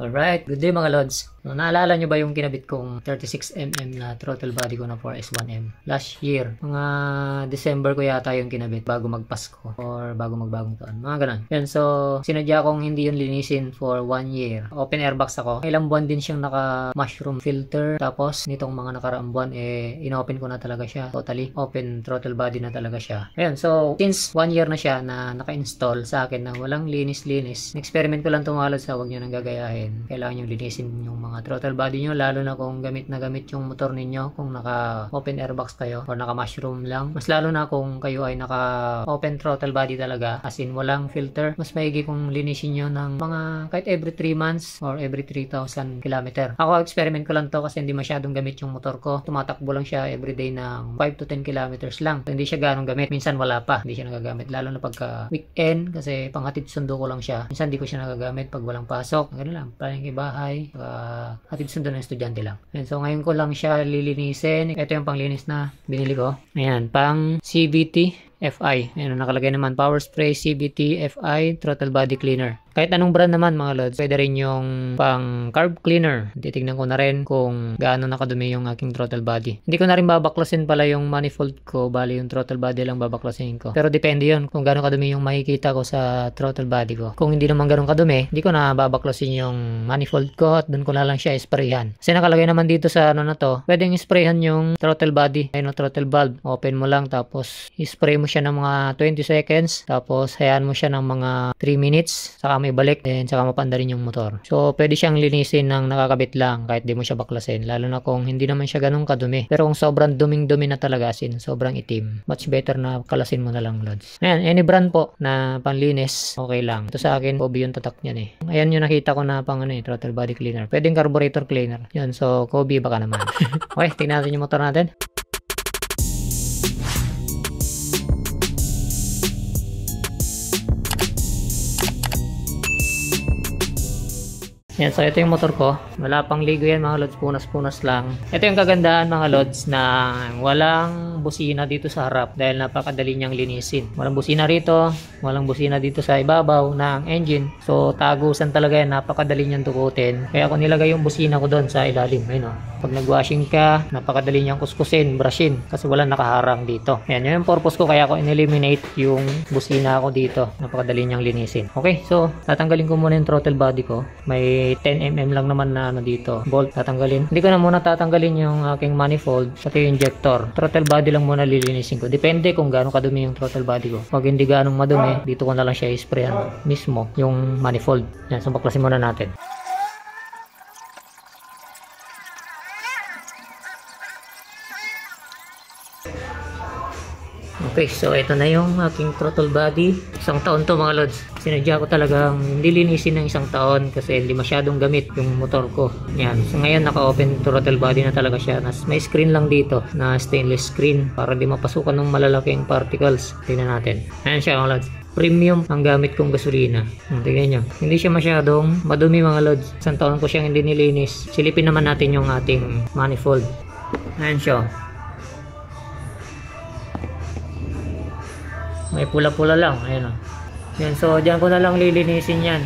Alright, good day mga lods. So, naalala nyo ba yung kinabit kong 36mm na throttle body ko na 4S1M? Last year, mga December ko yata yung kinabit bago magpasko or bago magbagong taon. Mga ganun. Yan, so sinadya kong hindi yun linisin for 1 year. Open airbox ako. Ilang buwan din siyang naka mushroom filter. Tapos nitong mga nakaraang buwan, inopen ko na talaga siya. Totally open throttle body na talaga siya. Ayan, so since 1 year na siya na naka-install sa akin na walang linis-linis, experiment ko lang tumalad sa wag nyo nang gagayahin. Kailangan nyo linisin yung mga throttle body nyo, lalo na kung gamit na gamit yung motor ninyo, kung naka open airbox kayo or naka mushroom lang. Mas lalo na kung kayo ay naka open throttle body talaga, as in walang filter, mas maigi kung linisin nyo ng mga kahit every 3 months or every 3,000 km. Ako experiment ko lang to kasi hindi masyadong gamit yung motor ko. Tumatakbo lang siya everyday ng 5 to 10 kilometers lang. So, hindi siya ganong gamit. Minsan wala pa, hindi siya nagagamit, lalo na pagka weekend kasi panghatid sundo ko lang siya. Minsan hindi ko siya nagagamit pag walang pasok. Ganun lang, palengke bahay, hatid sundo ng estudyante lang. And so ngayon ko lang siya lilinisin. Ito yung panglinis na binili ko. Ayan, pang CVT FI. Ayan, nakalagay naman Power Spray CVT FI Throttle Body Cleaner. Kahit anong brand naman mga lods, pwede rin yung pang carb cleaner. Titignan ko na rin kung gaano nakadumi yung aking throttle body. Hindi ko na rin babaklasin pala yung manifold ko, bali yung throttle body lang babaklasin ko. Pero depende yun kung gaano kadumi yung makikita ko sa throttle body ko. Kung hindi naman ganun kadumi, hindi ko na babaklasin yung manifold ko at dun ko na lang siya isprayhan. Kasi nakalagay naman dito sa ano na to, pwedeng isprayhan yung throttle body, ayun, throttle valve. Open mo lang tapos ispray mo siya ng mga 20 seconds, tapos hayaan mo siya ng mga 3 minutes, saka may balik, then saka mapanda rin yung motor. So pwede siyang linisin ng nakakabit lang kahit di mo siya baklasin, lalo na kung hindi naman siya ganun kadumi. Pero kung sobrang duming-dumi na talaga, sin sobrang itim, much better na kalasin mo na lang lods. Ayan, any brand po na panlinis, okay lang. Ito sa akin, Kobe yung tatak niyan eh. Ayan yung nakita ko na pang ano eh, throttle body cleaner. Pwedeng carburetor cleaner. Yun, so Kobe baka naman. Okay, tingnan natin yung motor natin. Yan, so ito yung motor ko. Wala pang ligo yan mga lods, punas-punas lang. Ito yung kagandahan mga lods na walang busina dito sa harap dahil napakadali niyang linisin. Walang busina rito, walang busina dito sa ibabaw ng engine. So tagusan talaga yan, napakadali niyang tukutin. Kaya ako nilagay yung busina ko doon sa ilalim. Ayun o. Pag nag-washing ka, napakadali niyang kuskusin, brushin kasi walang nakaharang dito. Yan, yun yung purpose ko kaya ako in-eliminate yung busina ko dito. Napakadali niyang linisin. Okay, so tatanggalin ko muna yung throttle body ko. May 10mm lang naman na ano dito, bolt tatanggalin. Hindi ko na muna tatanggalin yung aking manifold pati yung injector. Throttle body lang muna lilinisin ko. Depende kung gaano kadumi yung throttle body ko. Pag hindi gaano madumi, dito ko na lang siya i-sprayan mismo yung manifold. Yan, so baklasin muna natin. Okay, so ito na yung aking throttle body. 1 taon to mga lods. Sinadya ko talagang hindi linisin ng 1 taon kasi hindi masyadong gamit yung motor ko. Yan. So ngayon naka-open throttle body na talaga siya. May screen lang dito na stainless screen para di mapasukan ng malalaking particles. Tingnan natin. Ayan siya mga lods. Premium ang gamit kong gasolina. Tingnan nyo. Hindi siya masyadong madumi mga lods. 1 taon ko siyang hindi nilinis. Silipin naman natin yung ating manifold. Ayan siya. May pula-pula lang, ayan o. Yan, so dyan ko na lang lilinisin yan.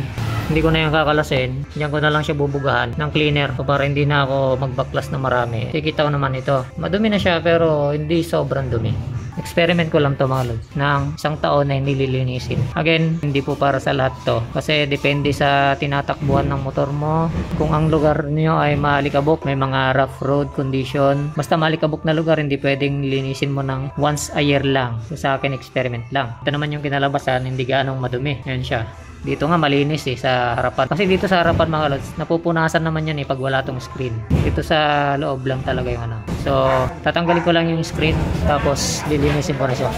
Hindi ko na yung kakalasin. Dyan ko na lang siya bubugahan ng cleaner so para hindi na ako magbaklas na marami. Kikita ko naman ito. Madumi na siya pero hindi sobrang dumi. Experiment ko lang to mga lods ng 1 taon na hindi lilinisin. Again, hindi po para sa lahat to kasi depende sa tinatakbuhan ng motor mo. Kung ang lugar niyo ay malikabok, may mga rough road condition, basta malikabok na lugar, hindi pwedeng linisin mo ng once a year lang. So, sa akin experiment lang. Ito naman yung kinalabasan, hindi gaanong madumi. Yan siya. Dito nga malinis eh sa harapan. Kasi dito sa harapan mga lods, napupunasan naman yan eh pag wala tong screen. Dito sa loob lang talaga yung ano. So, tatanggalin ko lang yung screen tapos lilinisin ko na siya.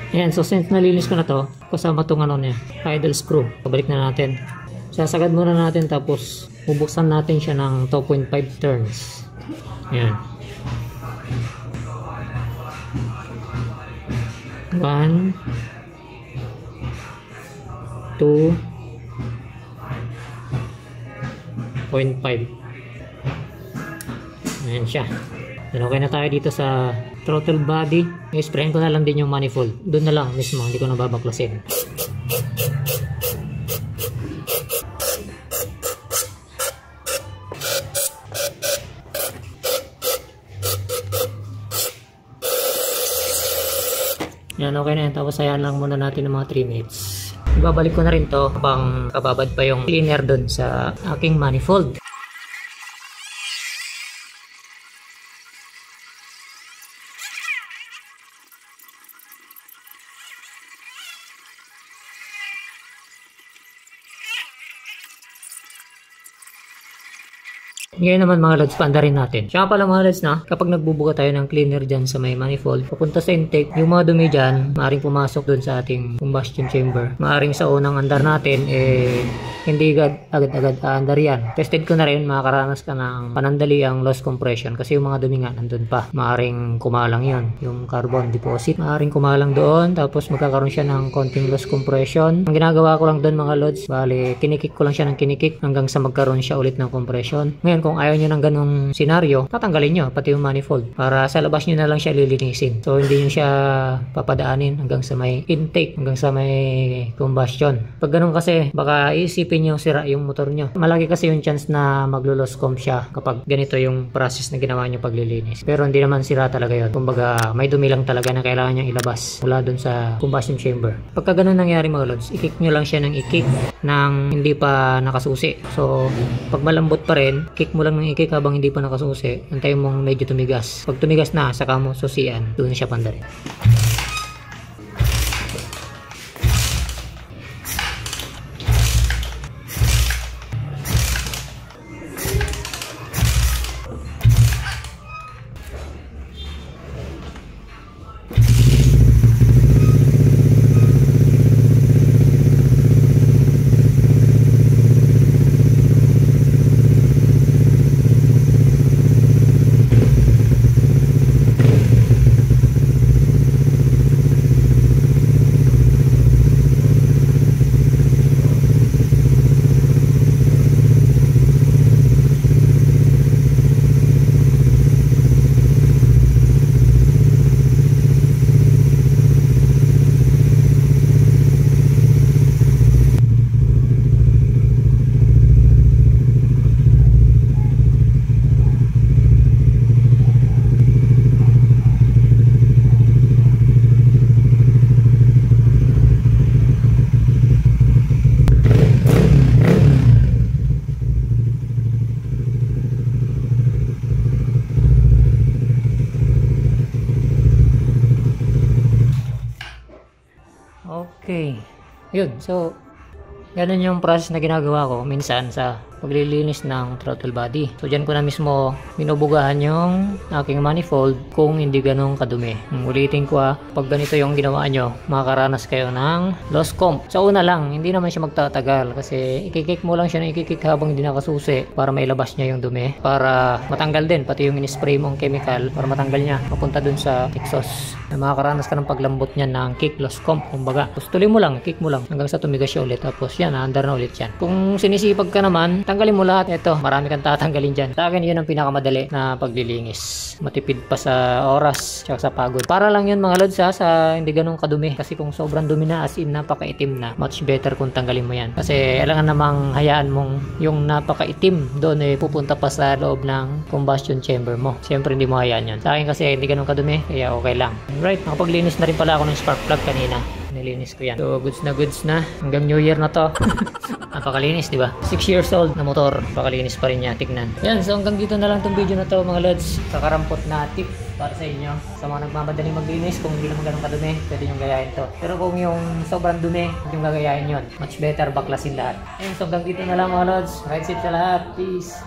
Ayan, so since nalinis ko na to, kasama tong ano niya, idle screw. Pabalik na natin. Sasagad muna natin tapos bubuksan natin siya ng 2.5 turns. Ayan. 1 2.5. Ayan siya. Then okay na tayo dito sa throttle body. I-sprayin ko na lang din yung manifold. Doon na lang mismo, hindi ko na babaklasin. Yan, okay na yan. Tapos ayan lang muna natin ng mga 3 minutes. Ibabalik ko na rin to habang kababad pa yung cleaner doon sa aking manifold. Ngayon naman mga lods, paanda rin natin. Siya pala mga lods na, kapag nagbubuga tayo ng cleaner dyan sa may manifold, papunta sa intake, yung mga dumi dyan, maaaring pumasok dun sa ating combustion chamber. Maaaring sa unang andar natin, hindi agad-agad aandar yan. Tested ko na rin, makakaranas ka ng panandaliang loss compression kasi yung mga dumi nga nandun pa. Maaaring kumalang yon, yung carbon deposit. Maaaring kumalang doon, tapos magkakaroon siya ng konting loss compression. Ang ginagawa ko lang doon mga lods, bali, kinikik ko lang siya ng kinikik hanggang sa magkaroon siya ulit ng compression. Ngayon, kung ayaw nyo ng ganong senaryo, tatanggalin nyo pati yung manifold para sa labas nyo na lang siya lilinisin. So hindi nyo siya papadaanin hanggang sa may intake, hanggang sa may combustion. Pag ganun kasi, baka isipin nyo sira yung motor nyo. Malaki kasi yung chance na maglo-loss comp siya kapag ganito yung process na ginawa nyo paglilinis. Pero hindi naman sira talaga yun. Kumbaga may dumi lang talaga na kailangan nyo ilabas mula dun sa combustion chamber. Pagka ganun nangyari mga lods, i-kick nyo lang siya ng i-kick nang hindi pa nakasusi. So pag malambot pa rin, kick mo lang ng i-kick habang hindi pa nakasusi. Antayin mong medyo tumigas. Pag tumigas na, saka mo susian. Doon siya pandarin. Okay. Yun. So, ganun yung process na ginagawa ko minsan sa paglilinis ng throttle body. So, dyan ko na mismo binubugahan yung aking manifold kung hindi ganun kadumi. Ulitin ko pag ganito yung ginawa nyo, makakaranas kayo ng loss comp. Sa una lang, hindi naman siya magtatagal kasi ikikik mo lang siya na ikikik habang hindi nakasusi para mailabas niya yung dumi. Para matanggal din, pati yung in-spray mong chemical para matanggal niya, mapunta dun sa exhaust. Makakaranas ka ng paglambot niya ng kick loss comp. Kumbaga, tuloy mo lang, kick mo lang hanggang sa tumigas siya ulit. Tapos yan, naandar na ulit yan. Kung sinisipag ka naman, tanggalin mo lahat. Ito, marami kang tatanggalin dyan. Sa akin, yun ang pinakamadali na paglilinis. Matipid pa sa oras, tsaka sa pagod. Para lang yun mga lods sa hindi ganun kadumi. Kasi kung sobrang dumi na, as in napakaitim na, much better kung tanggalin mo yan. Kasi alangan namang hayaan mong yung napakaitim doon pupunta pa sa loob ng combustion chamber mo. Siyempre hindi mo hayaan yun. Sa akin kasi hindi ganun kadumi, kaya okay lang. Right, nakapaglinis na rin pala ako ng spark plug kanina. Nilinis ko yan. So, goods na. Hanggang New Year na to. Napakalinis, di ba? 6 years old na motor. Napakalinis pa rin niya. Tignan. Yan, so hanggang dito na lang tong video na to mga lods. Kakarampot na tip para sa inyo. Sa mga nagmamadaling maglinis, kung hindi naman ganun kadumi, pwede nyo gayahin to. Pero kung yung sobrang dumi, hindi nyo gagayahin yun. Much better baklasin lahat. Yan, so hanggang dito na lang mga lods. Ride safe sa lahat. Peace.